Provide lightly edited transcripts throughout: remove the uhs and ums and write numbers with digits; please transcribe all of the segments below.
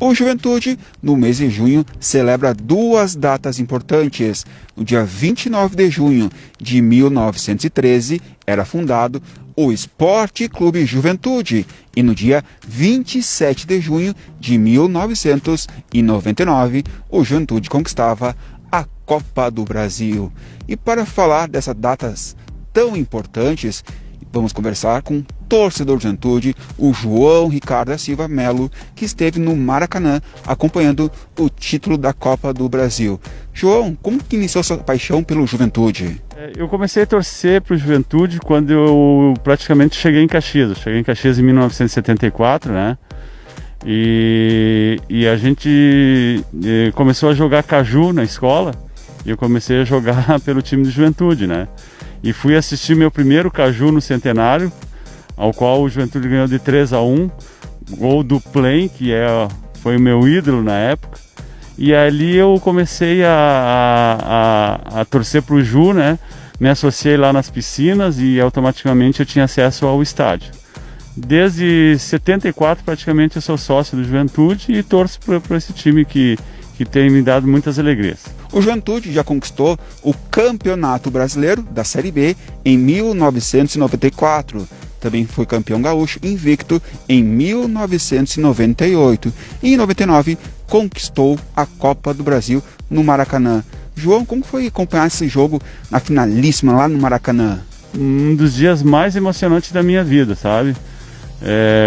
O Juventude, no mês de junho, celebra duas datas importantes. No dia 29 de junho de 1913, era fundado o Esporte Clube Juventude. E no dia 27 de junho de 1999, o Juventude conquistava a Copa do Brasil. E para falar dessas datas tão importantes, vamos conversar com o torcedor do Juventude, o João Ricardo da Silva Melo, que esteve no Maracanã acompanhando o título da Copa do Brasil. João, como que iniciou sua paixão pelo Juventude? Eu comecei a torcer para o Juventude quando eu praticamente cheguei em Caxias. Eu cheguei em Caxias em 1974, né? E a gente começou a jogar caju na escola e eu comecei a jogar pelo time do Juventude, né? E fui assistir meu primeiro caju no Centenário, ao qual o Juventude ganhou de 3-1, gol do Plain, que foi o meu ídolo na época. E ali eu comecei a torcer para o Ju, né? Me associei lá nas piscinas e automaticamente eu tinha acesso ao estádio. Desde 74 praticamente eu sou sócio do Juventude e torço por esse time que tem me dado muitas alegrias. O Juventude já conquistou o Campeonato Brasileiro da Série B em 1994. Também foi campeão gaúcho invicto em 1998. E em 99 conquistou a Copa do Brasil no Maracanã. João, como foi acompanhar esse jogo na finalíssima lá no Maracanã? Um dos dias mais emocionantes da minha vida, sabe?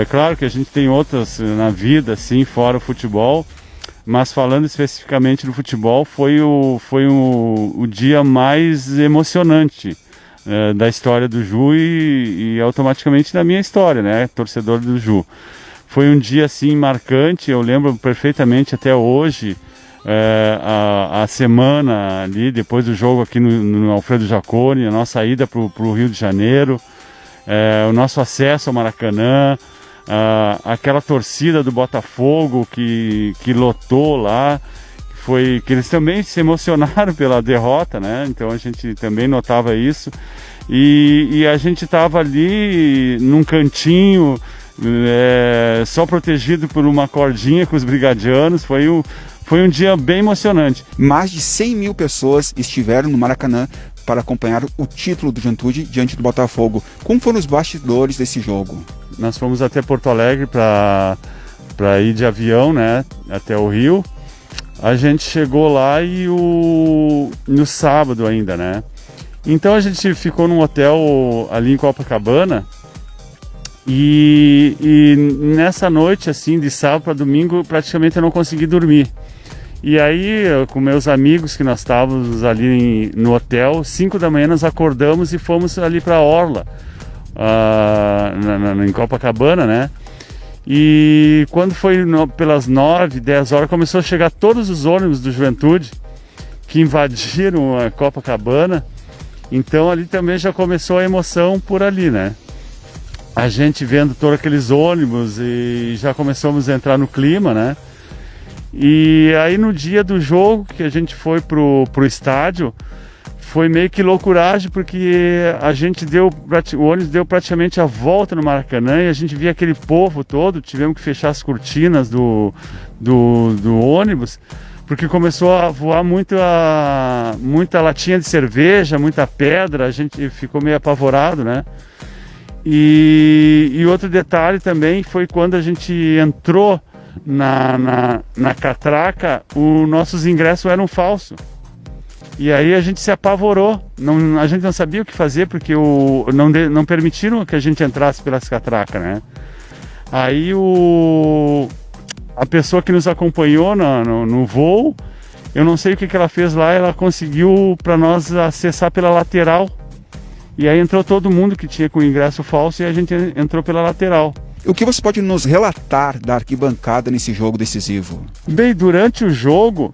Claro que a gente tem outras na vida, assim, fora o futebol. Mas falando especificamente do futebol, foi o dia mais emocionante da história do Ju e automaticamente da minha história, né? Torcedor do Ju. Foi um dia assim marcante, eu lembro perfeitamente até hoje, a semana ali, depois do jogo aqui no Alfredo Jaconi, a nossa ida para o Rio de Janeiro, o nosso acesso ao Maracanã, aquela torcida do Botafogo que lotou lá, que eles também se emocionaram pela derrota, né? Então a gente também notava isso e a gente estava ali num cantinho, só protegido por uma cordinha com os brigadianos. Foi um dia bem emocionante. Mais de 100 mil pessoas estiveram no Maracanã para acompanhar o título do Juventude diante do Botafogo. Como foram os bastidores desse jogo? Nós fomos até Porto Alegre para ir de avião, né, até o Rio. A gente chegou lá no sábado ainda, né? Então a gente ficou num hotel ali em Copacabana e nessa noite, assim, de sábado para domingo, praticamente eu não consegui dormir. E aí, com meus amigos, que nós estávamos ali no hotel, 5 da manhã nós acordamos e fomos ali para a Orla, em Copacabana, né? E quando foi pelas 9, 10 horas, começou a chegar todos os ônibus do Juventude que invadiram a Copacabana. Então ali também já começou a emoção por ali, né? A gente vendo todos aqueles ônibus e já começamos a entrar no clima, né? E aí no dia do jogo que a gente foi pro estádio, foi meio que loucuragem, porque o ônibus deu praticamente a volta no Maracanã e a gente via aquele povo todo. Tivemos que fechar as cortinas do ônibus, porque começou a voar muita latinha de cerveja, muita pedra. A gente ficou meio apavorado, né? E outro detalhe também foi quando a gente entrou na catraca, os nossos ingressos eram falsos. E aí a gente se apavorou, a gente não sabia o que fazer, porque não permitiram que a gente entrasse pelas catracas, né? Aí a pessoa que nos acompanhou no voo, eu não sei o que ela fez lá, ela conseguiu para nós acessar pela lateral. E aí entrou todo mundo que tinha com o ingresso falso e a gente entrou pela lateral. O que você pode nos relatar da arquibancada nesse jogo decisivo? Bem, durante o jogo,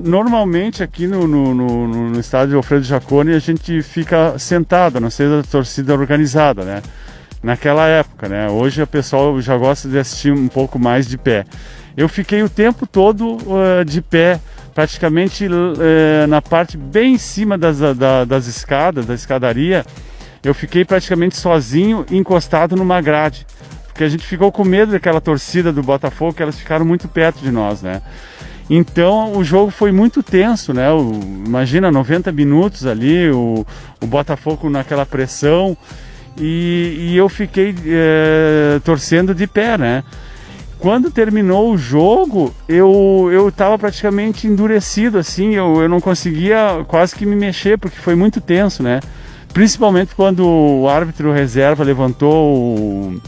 normalmente aqui no estádio Alfredo Jaconi a gente fica sentado, a não ser da torcida organizada, né? Naquela época, né? Hoje o pessoal já gosta de assistir um pouco mais de pé. Eu fiquei o tempo todo de pé, praticamente na parte bem em cima das escadas, da escadaria. Eu fiquei praticamente sozinho, encostado numa grade, porque a gente ficou com medo daquela torcida do Botafogo, que elas ficaram muito perto de nós, né? Então o jogo foi muito tenso, né? Imagina, 90 minutos ali, o Botafogo naquela pressão, e eu fiquei torcendo de pé, né? Quando terminou o jogo, eu estava praticamente endurecido, assim, eu não conseguia quase que me mexer, porque foi muito tenso, né? Principalmente quando o árbitro reserva levantou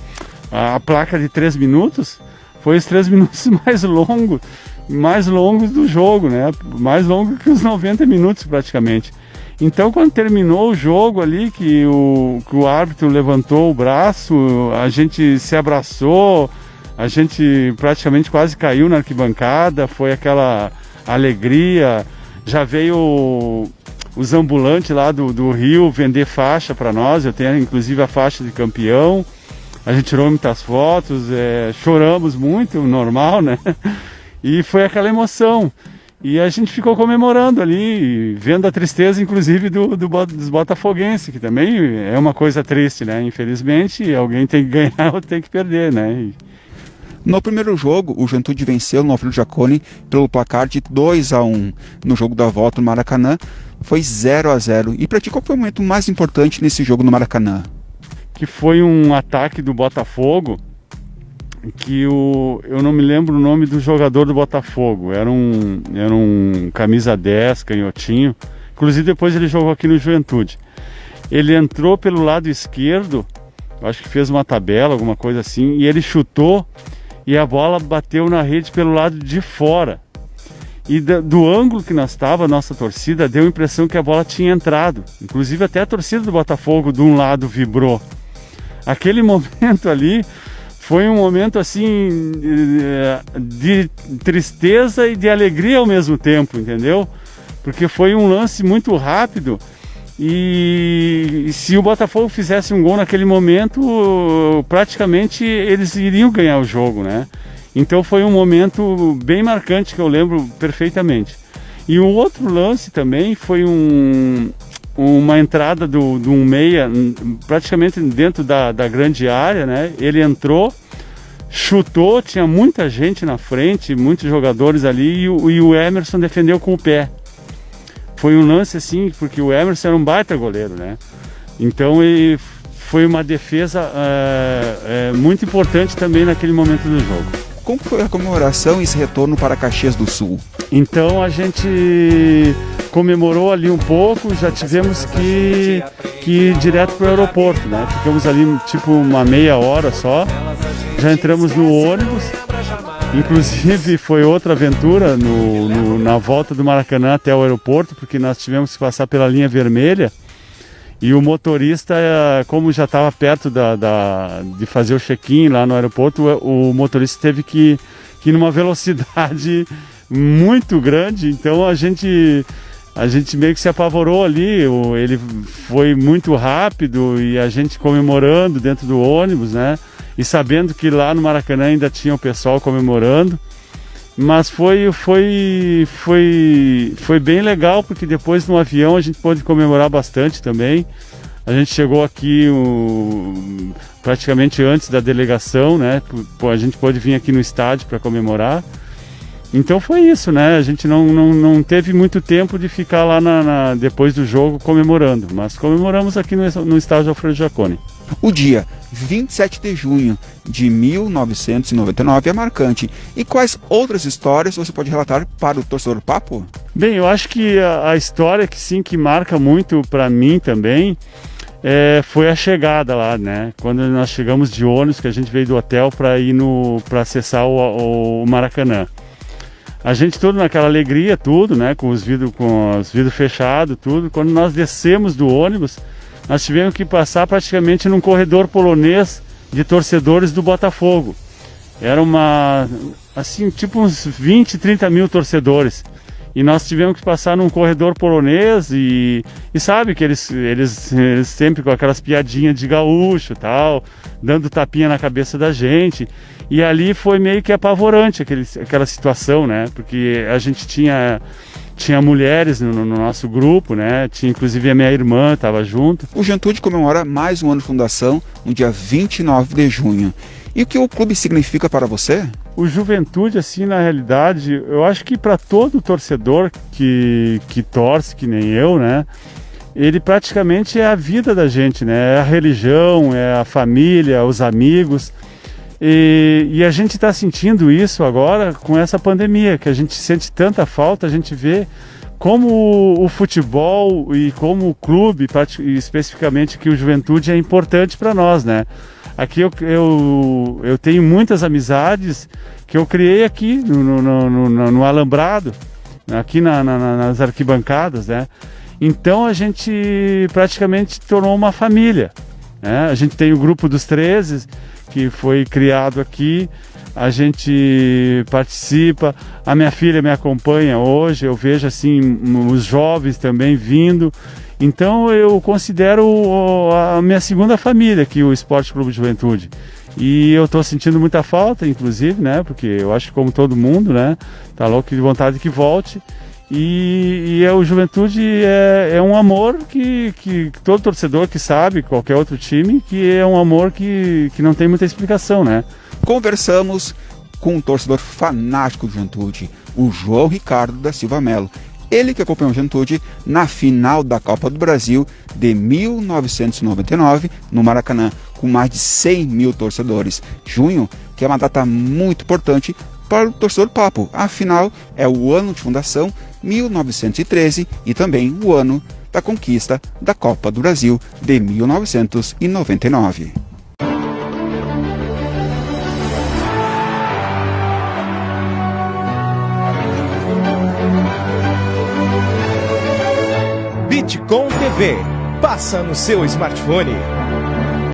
a placa de 3 minutos, foi os 3 minutos mais longos do jogo, né? Mais longo que os 90 minutos praticamente. Então, quando terminou o jogo ali, que o árbitro levantou o braço, a gente se abraçou, a gente praticamente quase caiu na arquibancada, foi aquela alegria. Já veio os ambulantes lá do Rio vender faixa para nós, eu tenho inclusive a faixa de campeão. A gente tirou muitas fotos, choramos muito, normal, né? E foi aquela emoção. E a gente ficou comemorando ali, vendo a tristeza, inclusive, dos botafoguenses, que também é uma coisa triste, né? Infelizmente, alguém tem que ganhar ou tem que perder, né? No primeiro jogo, o Juventude venceu no Alfredo Jaconi pelo placar de 2-1. No jogo da volta no Maracanã, foi 0-0. E para ti, qual foi o momento mais importante nesse jogo no Maracanã? Que foi um ataque do Botafogo, que eu não me lembro o nome do jogador do Botafogo, era um camisa 10, canhotinho, inclusive depois ele jogou aqui no Juventude. Ele entrou pelo lado esquerdo, acho que fez uma tabela, alguma coisa assim, e ele chutou e a bola bateu na rede pelo lado de fora. E do ângulo que nós estávamos, a nossa torcida, deu a impressão que a bola tinha entrado. Inclusive até a torcida do Botafogo de um lado vibrou. Aquele momento ali foi um momento assim de tristeza e de alegria ao mesmo tempo, entendeu? Porque foi um lance muito rápido e se o Botafogo fizesse um gol naquele momento, praticamente eles iriam ganhar o jogo, né? Então foi um momento bem marcante que eu lembro perfeitamente. E um outro lance também foi uma entrada de um meia, praticamente dentro da grande área, né? Ele entrou, chutou, tinha muita gente na frente, muitos jogadores ali, e o Emerson defendeu com o pé. Foi um lance assim, porque o Emerson era um baita goleiro, né? Então foi uma defesa muito importante também naquele momento do jogo. Como foi a comemoração e esse retorno para Caxias do Sul? Então a gente comemorou ali um pouco, já tivemos que ir direto para o aeroporto, né? Ficamos ali tipo uma meia hora só, já entramos no ônibus, inclusive foi outra aventura na volta do Maracanã até o aeroporto, porque nós tivemos que passar pela linha vermelha. E o motorista, como já estava perto de fazer o check-in lá no aeroporto, o motorista teve que ir numa velocidade muito grande, então a gente meio que se apavorou ali, ele foi muito rápido e a gente comemorando dentro do ônibus, né? E sabendo que lá no Maracanã ainda tinha o pessoal comemorando. Mas foi bem legal, porque depois no avião a gente pôde comemorar bastante também. A gente chegou aqui praticamente antes da delegação, né? A gente pôde vir aqui no estádio para comemorar. Então foi isso, né? A gente não teve muito tempo de ficar lá depois do jogo comemorando, mas comemoramos aqui no estádio Alfredo Jaconi. O dia 27 de junho de 1999 é marcante. E quais outras histórias você pode relatar para o torcedor Papo? Bem, eu acho que a história que marca muito para mim também foi a chegada lá, né? Quando nós chegamos de ônibus, que a gente veio do hotel para ir para acessar o Maracanã. A gente tudo naquela alegria, tudo, né? Com os vidros fechados, tudo. Quando nós descemos do ônibus, nós tivemos que passar praticamente num corredor polonês de torcedores do Botafogo. Era assim, tipo uns 20, 30 mil torcedores. E nós tivemos que passar num corredor polonês e sabe que eles sempre com aquelas piadinhas de gaúcho e tal, dando tapinha na cabeça da gente. E ali foi meio que apavorante aquela situação, né? Porque a gente tinha mulheres no nosso grupo, né? Tinha inclusive a minha irmã, estava junto. O Juventude comemora mais um ano de fundação no dia 29 de junho. E o que o clube significa para você? O Juventude, assim, na realidade, eu acho que para todo torcedor que torce, que nem eu, né? Ele praticamente é a vida da gente, né? É a religião, é a família, os amigos. E a gente está sentindo isso agora com essa pandemia, que a gente sente tanta falta, a gente vê como o futebol e como o clube, especificamente que o Juventude, é importante para nós, né? Aqui eu tenho muitas amizades que eu criei aqui no Alambrado, aqui nas arquibancadas, né? Então a gente praticamente tornou uma família, né? A gente tem o grupo dos 13, que foi criado aqui, a gente participa, a minha filha me acompanha hoje, eu vejo assim os jovens também vindo, então eu considero a minha segunda família aqui, o Esporte Clube Juventude. E eu estou sentindo muita falta, inclusive, né, porque eu acho que como todo mundo, né, tá louco de vontade que volte. E o Juventude é um amor que todo torcedor que sabe, qualquer outro time, que é um amor que não tem muita explicação, né? Conversamos com um torcedor fanático do Juventude, o João Ricardo da Silva Melo. Ele que acompanhou o Juventude na final da Copa do Brasil de 1999, no Maracanã, com mais de 100 mil torcedores. Junho, que é uma data muito importante para o torcedor papo. Afinal, é o ano de fundação, 1913, e também o ano da conquista da Copa do Brasil de 1999. Bitcom TV. Passa no seu smartphone.